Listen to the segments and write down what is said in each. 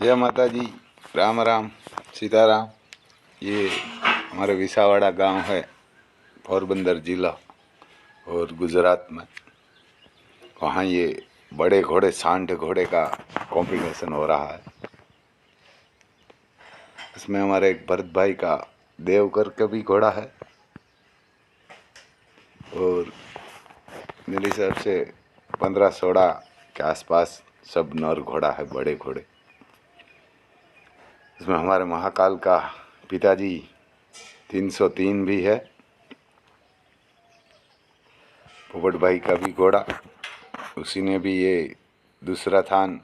जय माता जी, राम राम, सीताराम। ये हमारे विसावाड़ा गांव है, पोरबंदर जिला और गुजरात में। वहाँ ये बड़े घोड़े सांड घोड़े का कंपटीशन हो रहा है। इसमें हमारे एक भरत भाई का देवकर का भी घोड़ा है और मेरे हिसाब से 15-16 के आसपास सब नर घोड़ा है, बड़े घोड़े। इसमें हमारे महाकाल का पिताजी 303 भी है, पोपट भाई का भी घोड़ा, उसी ने भी ये दूसरा स्थान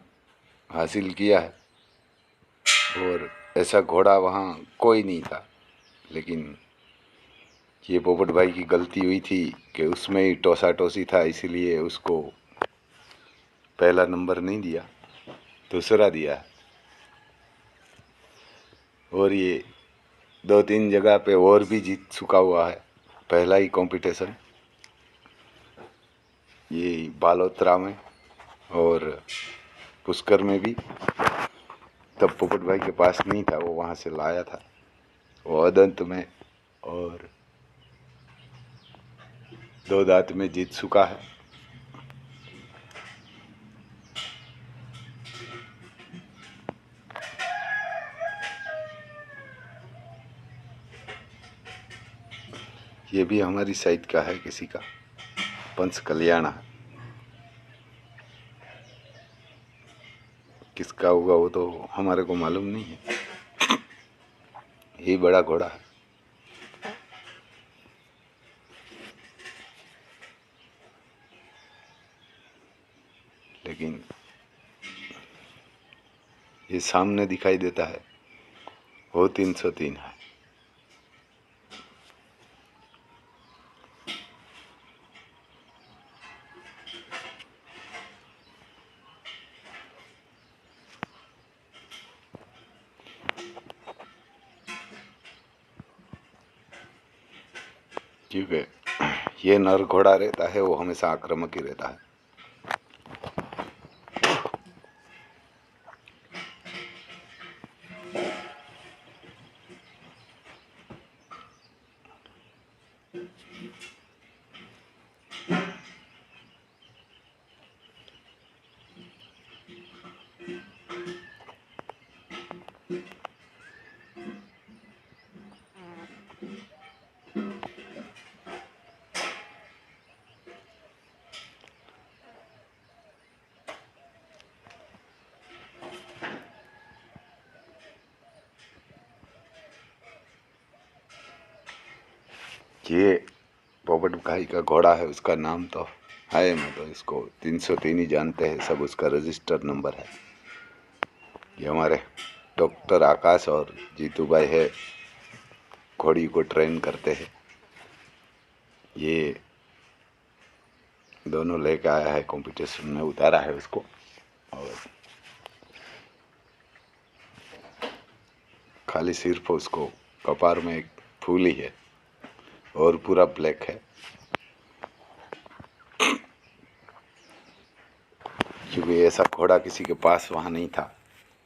हासिल किया है। और ऐसा घोड़ा वहाँ कोई नहीं था, लेकिन ये पोपट भाई की गलती हुई थी कि उसमें ही टोसा टोसी था, इसीलिए उसको पहला नंबर नहीं दिया, दूसरा दिया। और ये 2-3 जगह पे और भी जीत चुका हुआ है, पहला ही कंपटीशन ये बालोतरा में और पुष्कर में भी। तब पोपट भाई के पास नहीं था, वो वहाँ से लाया था, वो अदंत में और 2 दांत में जीत चुका है। ये भी हमारी साइड का है, किसी का पंच कल्याणा। किसका होगा वो तो हमारे को मालूम नहीं है। यही बड़ा घोड़ा है। लेकिन ये सामने दिखाई देता है वो 303 है। क्योंकि ये नर घोड़ा रहता है वो हमेशा आक्रामक ही रहता है। ये पोपट भाई का घोड़ा है, उसका नाम तो है, मैं तो इसको 303 ही जानते हैं सब, उसका रजिस्टर नंबर है। ये हमारे डॉक्टर आकाश और जीतू भाई है, घोड़ी को ट्रेन करते हैं। ये दोनों लेके आया है, कंपटीशन में उतारा है उसको। और खाली सिर्फ उसको कपार में एक फूल ही है और पूरा ब्लैक है। क्योंकि ऐसा घोड़ा किसी के पास वहाँ नहीं था,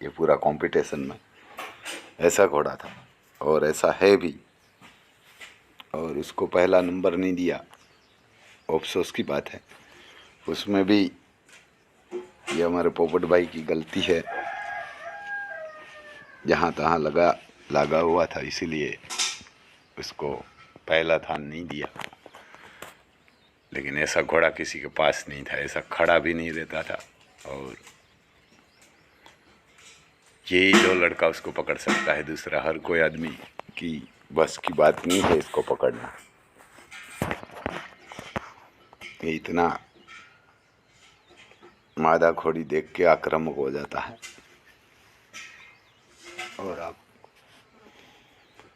ये पूरा कंपटीशन में ऐसा घोड़ा था और ऐसा है भी, और उसको पहला नंबर नहीं दिया, अफसोस की बात है। उसमें भी ये हमारे पोपट भाई की गलती है, जहाँ तहाँ लगा हुआ था, इसीलिए उसको पहला स्थान नहीं दिया। लेकिन ऐसा घोड़ा किसी के पास नहीं था, ऐसा खड़ा भी नहीं रहता था, और यही जो लड़का उसको पकड़ सकता है, दूसरा हर कोई आदमी की बस की बात नहीं है इसको पकड़ना। ये इतना मादा घोड़ी देख के आक्रामक हो जाता है। और अब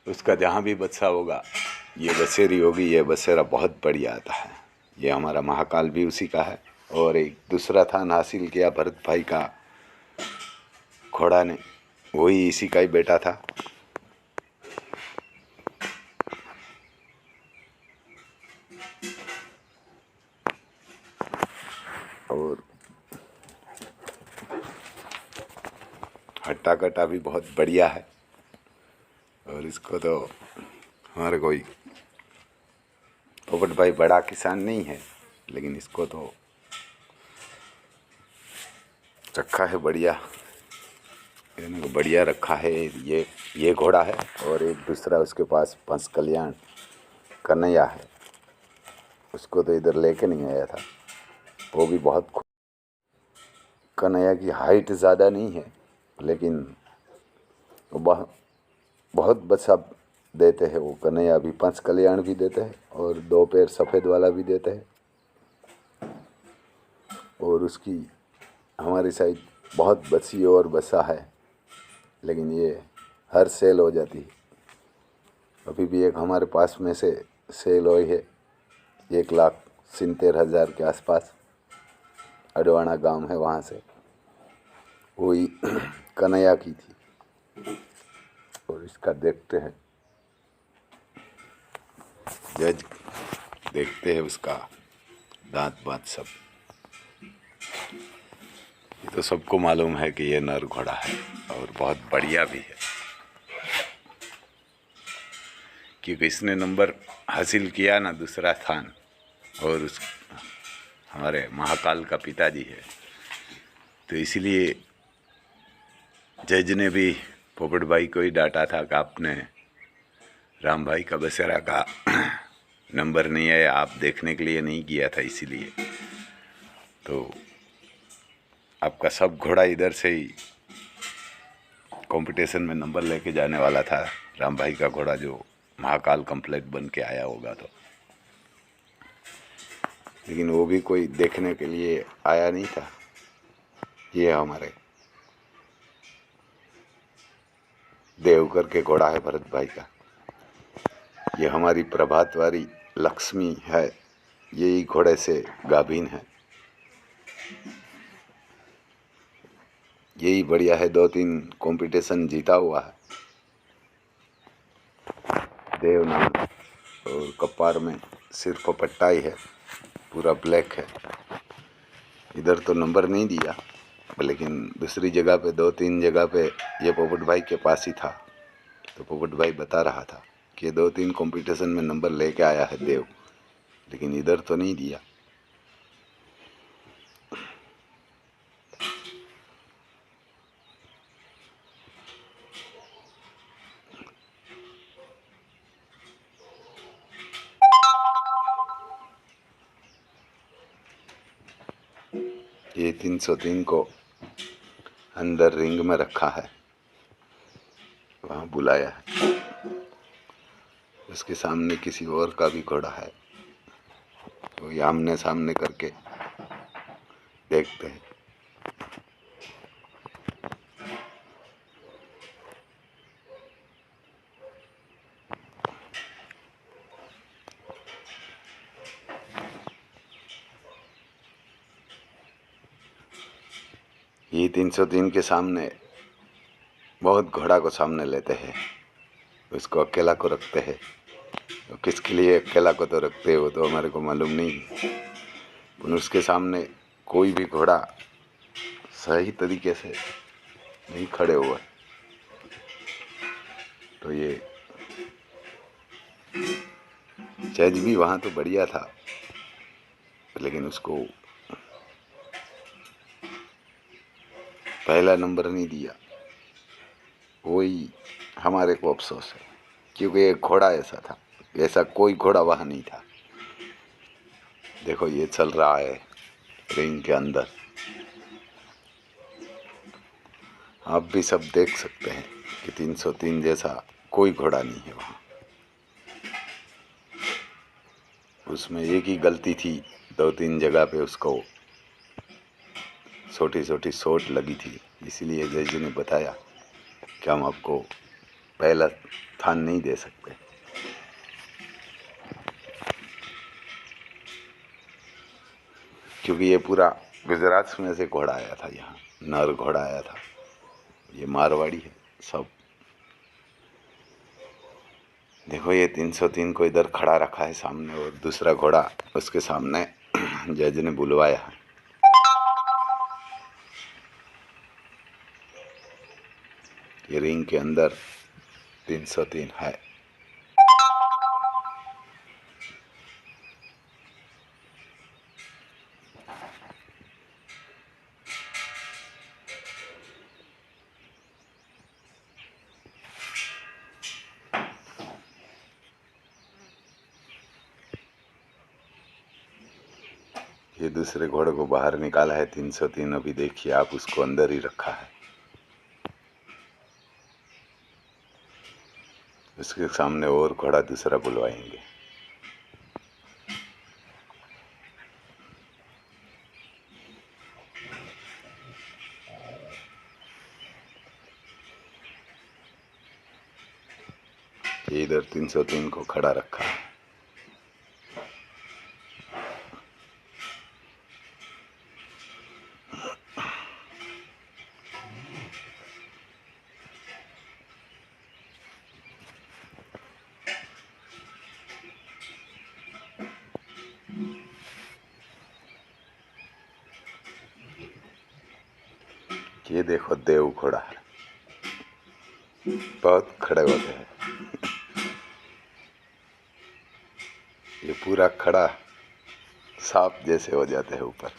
उसका जहाँ भी बच्चा होगा, ये बसेरी होगी, ये बसेरा बहुत बढ़िया आता है। ये हमारा महाकाल भी उसी का है। और एक दूसरा स्थान हासिल किया भरत भाई का घोड़ा ने, वही इसी का ही बेटा था। और हट्टा कट्टा भी बहुत बढ़िया है। और इसको तो हमारे कोई पोपट भाई बड़ा किसान नहीं है, लेकिन इसको तो रखा है बढ़िया, यानी कि बढ़िया रखा है। ये घोड़ा है और एक दूसरा उसके पास पंच कल्याण कन्हैया है, उसको तो इधर लेके नहीं आया था। वो भी बहुत कन्हैया की हाइट ज़्यादा नहीं है, लेकिन वो बहुत बच्चा देते हैं। वो कन्हैया भी पंच कल्याण भी देते हैं और 2 पैर सफ़ेद वाला भी देते हैं। और उसकी हमारी साइड बहुत बच्ची और बच्चा है, लेकिन ये हर सेल हो जाती है। अभी भी एक हमारे पास में से सेल हुई है 1,70,000 के आसपास, अडवाणा गांव है, वहाँ से वही कन्हैया की थी। और इसका देखते हैं, जज देखते हैं उसका दांत बात सब। ये तो सबको मालूम है कि ये नर घोड़ा है और बहुत बढ़िया भी है, क्योंकि इसने नंबर हासिल किया ना, दूसरा स्थान। और उस हमारे महाकाल का पिताजी है, तो इसलिए जज ने भी पोपट भाई को ही डांटा था कि आपने राम भाई का बसेरा का नंबर नहीं है, आप देखने के लिए नहीं किया था, इसीलिए तो आपका सब घोड़ा इधर से ही कंपटीशन में नंबर लेके जाने वाला था। राम भाई का घोड़ा जो महाकाल कंप्लीट बन के आया होगा तो, लेकिन वो भी कोई देखने के लिए आया नहीं था। ये हमारे देवकर के घोड़ा है भरत भाई का। ये हमारी प्रभातवारी लक्ष्मी है, यही घोड़े से गाभीन है। यही बढ़िया है, 2-3 कंपटीशन जीता हुआ है। देव नाम और कपार में सिर्फ पट्टा ही है, पूरा ब्लैक है। इधर तो नंबर नहीं दिया, लेकिन दूसरी जगह पे 2-3 जगह पे ये पोपट भाई के पास ही था। तो पोपट भाई बता रहा था कि 2-3 कंपटीशन में नंबर लेके आया है देव, लेकिन इधर तो नहीं दिया। ये 303 को अंदर रिंग में रखा है, वहाँ बुलाया है। उसके सामने किसी और का भी घोड़ा है, तो ये आमने सामने करके देखते हैं। ये 303 के सामने बहुत घोड़ा को सामने लेते हैं, उसको अकेला को रखते हैं। तो किसके लिए अकेला को तो रखते हो तो हमारे को मालूम नहीं, पर उसके सामने कोई भी घोड़ा सही तरीके से नहीं खड़े हुआ। तो ये जज भी वहाँ तो बढ़िया था, लेकिन उसको पहला नंबर नहीं दिया। वही हमारे को अफसोस है, क्योंकि एक घोड़ा ऐसा था, ऐसा कोई घोड़ा वहाँ नहीं था। देखो ये चल रहा है रिंग के अंदर, आप भी सब देख सकते हैं कि 303 जैसा कोई घोड़ा नहीं है वहाँ। उसमें एक ही गलती थी, 2-3 जगह पे उसको छोटी छोटी चोट लगी थी, इसीलिए जज ने बताया कि हम आपको पहला स्थान नहीं दे सकते। क्योंकि ये पूरा गुजरात में से घोड़ा आया था, यहाँ नर घोड़ा आया था। ये मारवाड़ी है सब। देखो ये 303 को इधर खड़ा रखा है सामने, और दूसरा घोड़ा उसके सामने जज ने बुलवाया है। ये रिंग के अंदर 303 है। ये दूसरे घोड़े को बाहर निकाला है 303। अभी देखिए आप, उसको अंदर ही रखा है। उसके सामने और घोड़ा दूसरा बुलवाएंगे। ये इधर 303 को खड़ा रखा है। ये देखो देव घोड़ा है, बहुत खड़े होते हैं। ये पूरा खड़ा सांप जैसे हो जाते हैं ऊपर।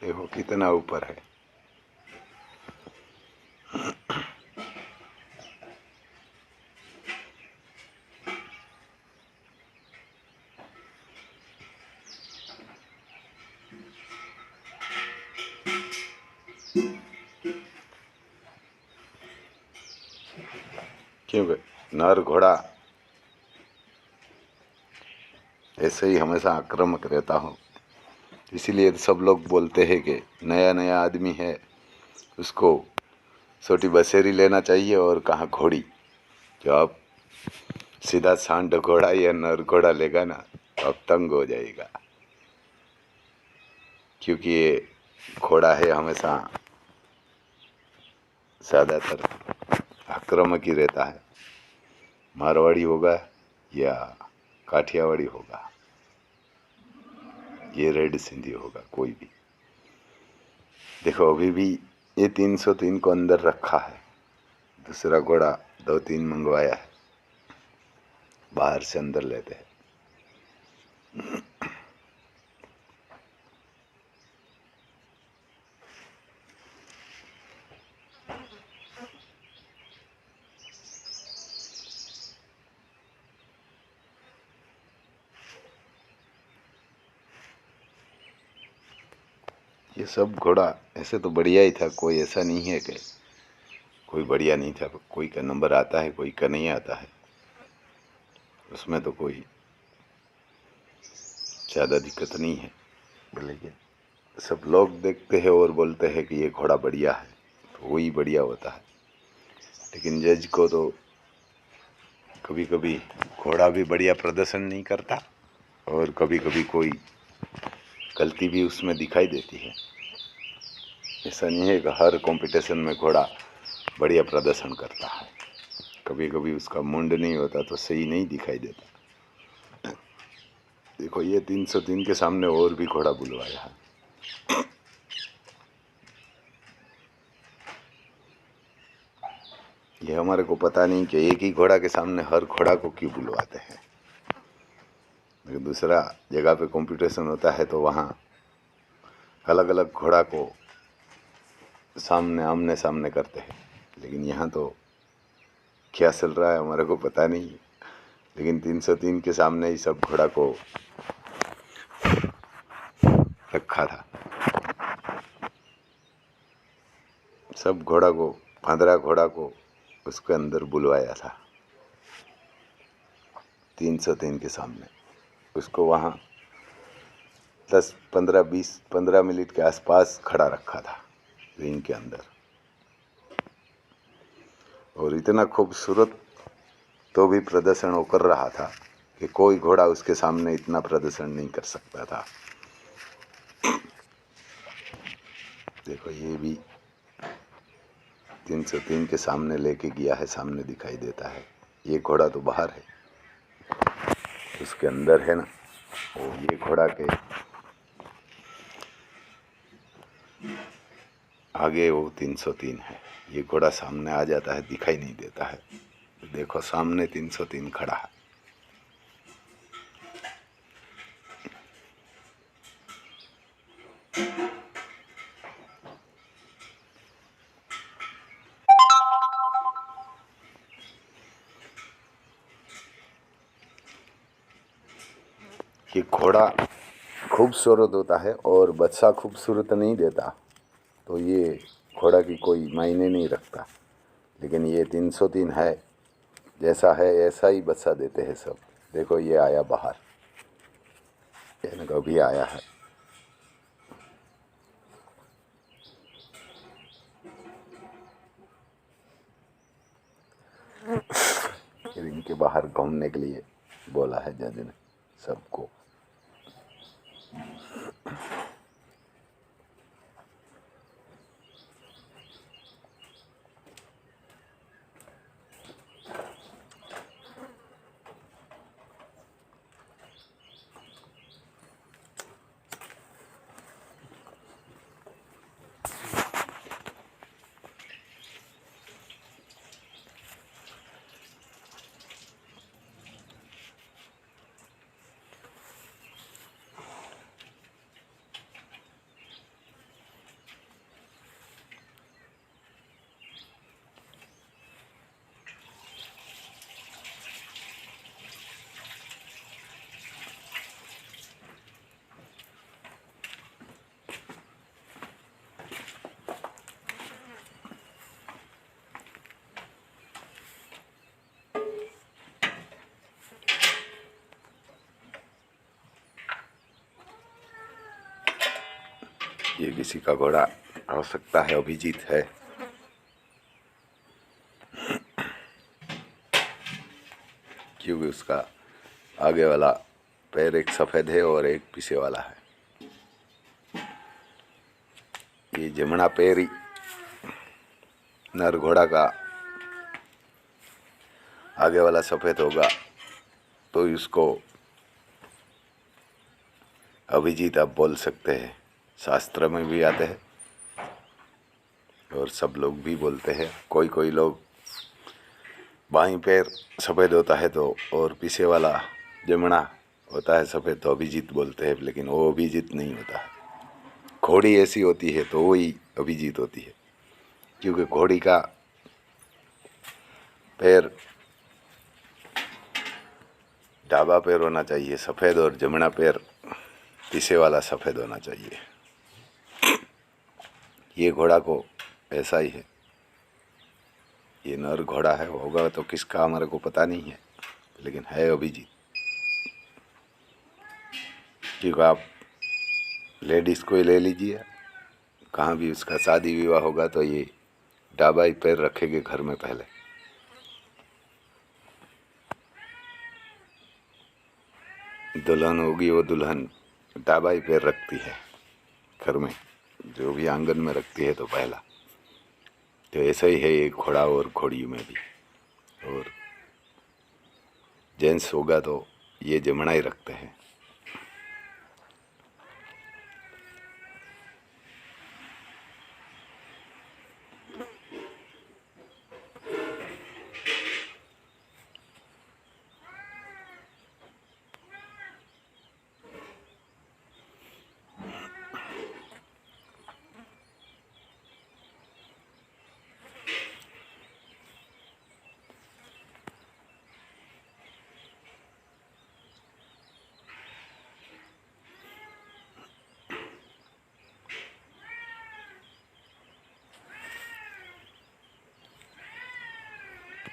देखो कितना ऊपर है। क्योंकि नर घोड़ा ऐसे ही हमेशा आक्रामक रहता हो, इसीलिए सब लोग बोलते हैं कि नया नया आदमी है उसको छोटी बसेरी लेना चाहिए और कहाँ घोड़ी। जो आप सीधा सांड घोड़ा या नर घोड़ा लेगा ना तो अब तंग हो जाएगा, क्योंकि ये घोड़ा है हमेशा ज़्यादातर आक्रामक ही रहता है। मारवाड़ी होगा या काठियावाड़ी होगा, ये रेड सिंधी होगा, कोई भी। देखो अभी भी ये 303 को अंदर रखा है। दूसरा घोड़ा 2-3 मंगवाया है, बाहर से अंदर लेते हैं। ये सब घोड़ा ऐसे तो बढ़िया ही था, कोई ऐसा नहीं है कि कोई बढ़िया नहीं था। कोई का नंबर आता है, कोई का नहीं आता है, उसमें तो कोई ज़्यादा दिक्कत नहीं है। लेकिन सब लोग देखते हैं और बोलते हैं कि ये घोड़ा बढ़िया है, तो वही बढ़िया होता है। लेकिन जज को तो कभी कभी घोड़ा भी बढ़िया प्रदर्शन नहीं करता और कभी कभी कोई गलती भी उसमें दिखाई देती है। ऐसा नहीं है कि हर कंपटीशन में घोड़ा बढ़िया प्रदर्शन करता है। कभी कभी उसका मुंड नहीं होता तो सही नहीं दिखाई देता। देखो ये 303 के सामने और भी घोड़ा बुलवाया है। ये हमारे को पता नहीं कि एक ही घोड़ा के सामने हर घोड़ा को क्यों बुलवाते हैं। लेकिन दूसरा जगह पे कंपटीशन होता है तो वहाँ अलग अलग घोड़ा को सामने आमने सामने करते हैं। लेकिन यहाँ तो क्या चल रहा है हमारे को पता नहीं। लेकिन 303 के सामने ही सब घोड़ा को रखा था। सब घोड़ा को 15 घोड़ा को उसके अंदर बुलवाया था 303 के सामने। उसको वहाँ 15 मिनट के आसपास खड़ा रखा था रिंग के अंदर। और इतना खूबसूरत तो भी प्रदर्शन वो कर रहा था कि कोई घोड़ा उसके सामने इतना प्रदर्शन नहीं कर सकता था। देखो ये भी 303 के सामने लेके गया है, सामने दिखाई देता है। ये घोड़ा तो बाहर है, उसके अंदर है ना, वो ये घोड़ा के आगे वो 303 है। ये घोड़ा सामने आ जाता है, दिखाई नहीं देता है। देखो सामने 303 खड़ा है। ये घोड़ा खूबसूरत होता है और बच्चा खूबसूरत नहीं देता, तो ये घोड़ा की कोई मायने नहीं रखता। लेकिन ये 303 है, जैसा है ऐसा ही बच्चा देते हैं सब। देखो ये आया बाहर, इनका भी आया है। फिर इनके बाहर घूमने के लिए बोला है जज ने सबको। ये किसी का घोड़ा हो सकता है, अभिजीत है। क्योंकि उसका आगे वाला पैर एक सफ़ेद है और एक पीछे वाला है। ये जमुना पैरी नर घोड़ा का आगे वाला सफ़ेद होगा तो इसको अभिजीत आप बोल सकते हैं। शास्त्र में भी आते हैं और सब लोग भी बोलते हैं। कोई कोई लोग बाईं पैर सफ़ेद होता है तो और पीछे वाला जमुना होता है सफ़ेद तो अभिजीत बोलते हैं, लेकिन वो अभिजीत नहीं होता है। घोड़ी ऐसी होती है तो वही अभिजीत होती है, क्योंकि घोड़ी का पैर ढाबा पैर होना चाहिए सफ़ेद और जमुना पैर पीछे वाला सफ़ेद होना चाहिए। ये घोड़ा को ऐसा ही है। ये नर घोड़ा है, होगा तो किसका हमारे को पता नहीं है, लेकिन है अभिजीत। क्योंकि आप लेडीज़ को ही ले लीजिए, कहाँ भी उसका शादी विवाह होगा तो ये ढाबा ही पैर रखेंगे घर में। पहले दुल्हन होगी, वो दुल्हन ढाबा ही पैर रखती है घर में, जो भी आंगन में रखती है तो पहला। तो ऐसा ही है ये घोड़ा और घोड़ी में भी। और जेंट्स होगा तो ये जमुना ही रखते हैं।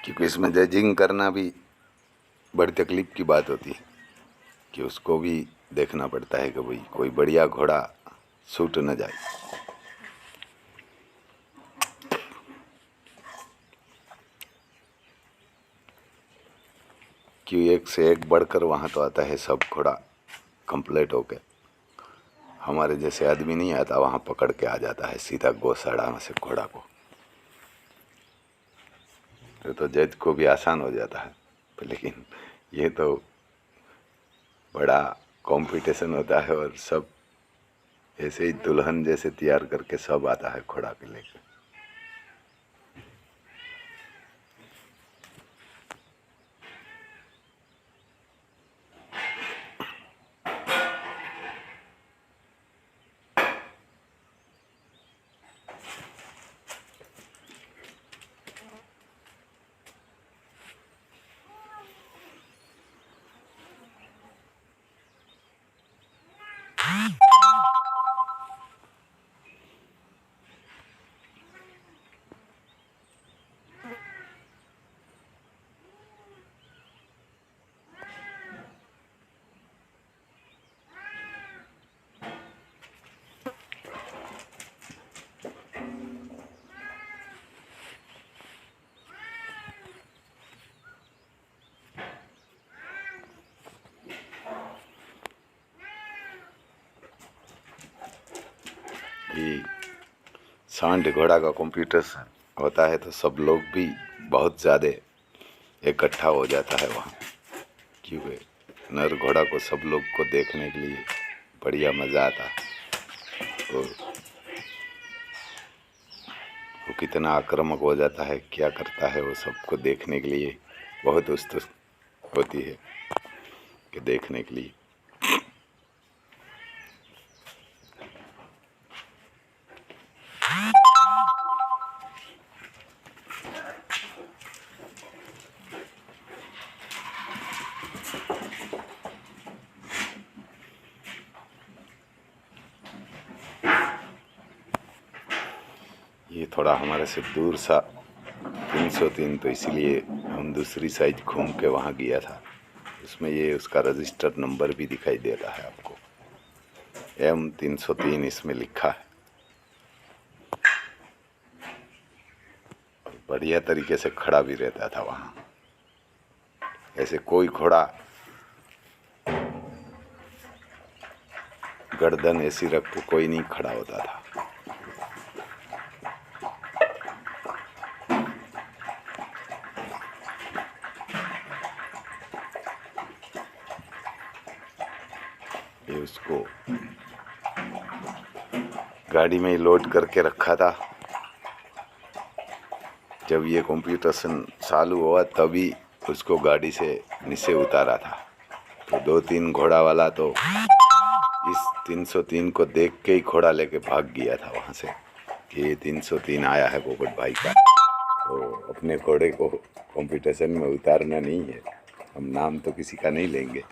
क्योंकि इसमें जजिंग करना भी बड़ी तकलीफ़ की बात होती है, कि उसको भी देखना पड़ता है कि भाई कोई बढ़िया घोड़ा छूट न जाए। क्यों एक से एक बढ़कर वहाँ तो आता है सब घोड़ा कंप्लीट होके। हमारे जैसे आदमी नहीं आता, वहाँ पकड़ के आ जाता है सीधा गौशाला में से घोड़ा को। तो जज को भी आसान हो जाता है, लेकिन ये तो बड़ा कंपटीशन होता है और सब ऐसे ही दुल्हन जैसे तैयार करके सब आता है घोड़ा के लेकर। ये सांड घोड़ा का कंपटीशन होता है तो सब लोग भी बहुत ज़्यादा इकट्ठा हो जाता है वहाँ, क्योंकि नर घोड़ा को सब लोग को देखने के लिए बढ़िया मज़ा आता है। और वो कितना आक्रामक हो जाता है, क्या करता है, वो सबको देखने के लिए बहुत उत्सुक होती है कि देखने के लिए। ये थोड़ा हमारे से दूर सा 303, तो इसीलिए हम दूसरी साइड घूम के वहाँ गया था। उसमें ये उसका रजिस्टर नंबर भी दिखाई देता है आपको, M303 इसमें लिखा है। बढ़िया तरीके से खड़ा भी रहता था वहाँ, ऐसे कोई घोड़ा गर्दन ऐसी रख के कोई नहीं खड़ा होता था। ये उसको गाड़ी में ही लोड करके रखा था। जब ये कंपटीशन चालू हुआ तभी उसको गाड़ी से नीचे उतारा था। तो 2-3 घोड़ा वाला तो इस 303 को देख के ही घोड़ा लेके भाग गया था वहाँ से कि ये 303 आया है पोपट भाई का, तो अपने घोड़े को कंपटीशन में उतारना नहीं है। हम नाम तो किसी का नहीं लेंगे,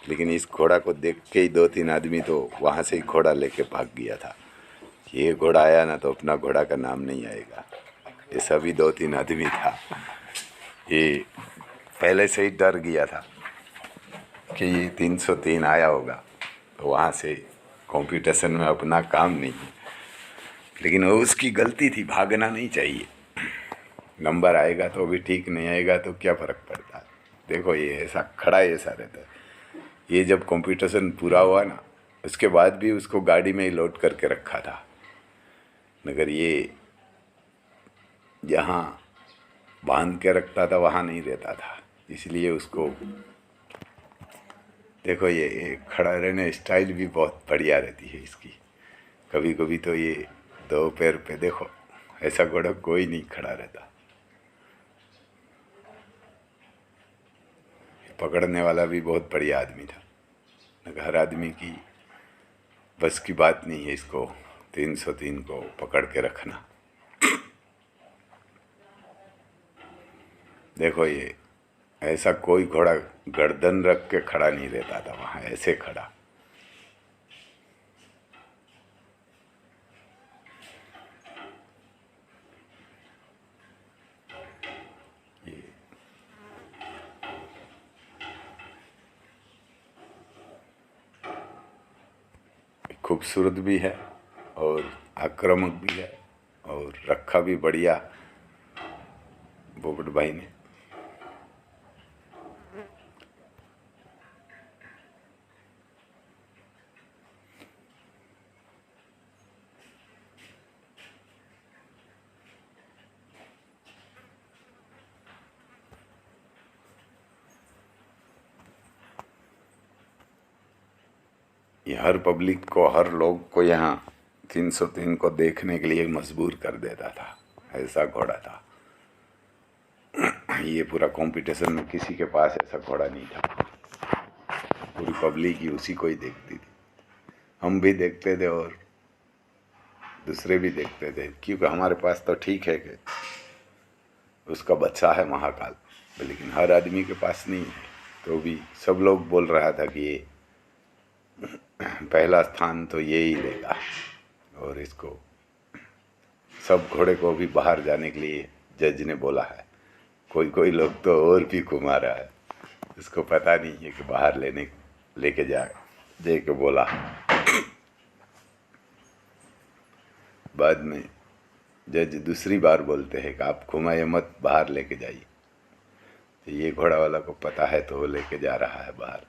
लेकिन इस घोड़ा को देख के ही 2-3 आदमी तो वहाँ से ही घोड़ा लेके भाग गया था। ये घोड़ा आया ना तो अपना घोड़ा का नाम नहीं आएगा। ये सभी 2-3 आदमी था, ये पहले से ही डर गया था कि ये 303 आया होगा, तो वहाँ से कंपटीशन में अपना काम नहीं है। लेकिन वो उसकी गलती थी, भागना नहीं चाहिए। नंबर आएगा तो भी ठीक, नहीं आएगा तो क्या फ़र्क पड़ता है। देखो ये ऐसा खड़ा ही ऐसा रहता है। ये जब कंपटीशन पूरा हुआ ना, उसके बाद भी उसको गाड़ी में ही लोड करके रखा था, मगर ये जहाँ बांध के रखता था वहाँ नहीं रहता था, इसलिए उसको देखो ये खड़ा रहने स्टाइल भी बहुत बढ़िया रहती है इसकी। कभी कभी तो ये 2 पैर पे देखो, ऐसा घोड़ा कोई नहीं खड़ा रहता। पकड़ने वाला भी बहुत बढ़िया आदमी था, हर आदमी की बस की बात नहीं है इसको 303 को पकड़ के रखना। देखो ये ऐसा कोई घोड़ा गर्दन रख के खड़ा नहीं रहता था वहाँ, ऐसे खड़ा। खूबसूरत भी है और आक्रामक भी है और रखा भी बढ़िया पोपट भाई ने। ये हर पब्लिक को, हर लोग को यहाँ 303 को देखने के लिए मजबूर कर देता था। ऐसा घोड़ा था। ये पूरा कंपटीशन में किसी के पास ऐसा घोड़ा नहीं था। पूरी पब्लिक ही उसी को ही देखती थी। हम भी देखते थे और दूसरे भी देखते थे, क्योंकि हमारे पास तो ठीक है कि उसका बच्चा है महाकाल, लेकिन हर आदमी के पास नहीं है। तो भी सब लोग बोल रहा था कि ये पहला स्थान तो ये ही लेगा, और इसको सब घोड़े को भी बाहर जाने के लिए जज ने बोला है। कोई लोग तो और भी घुमा रहा है, इसको पता नहीं है कि बाहर लेके जाए के बोला। बाद में जज दूसरी बार बोलते हैं कि आप घुमाइए मत, बाहर लेके जाइए। तो ये घोड़ा वाला को पता है तो वो लेके जा रहा है बाहर।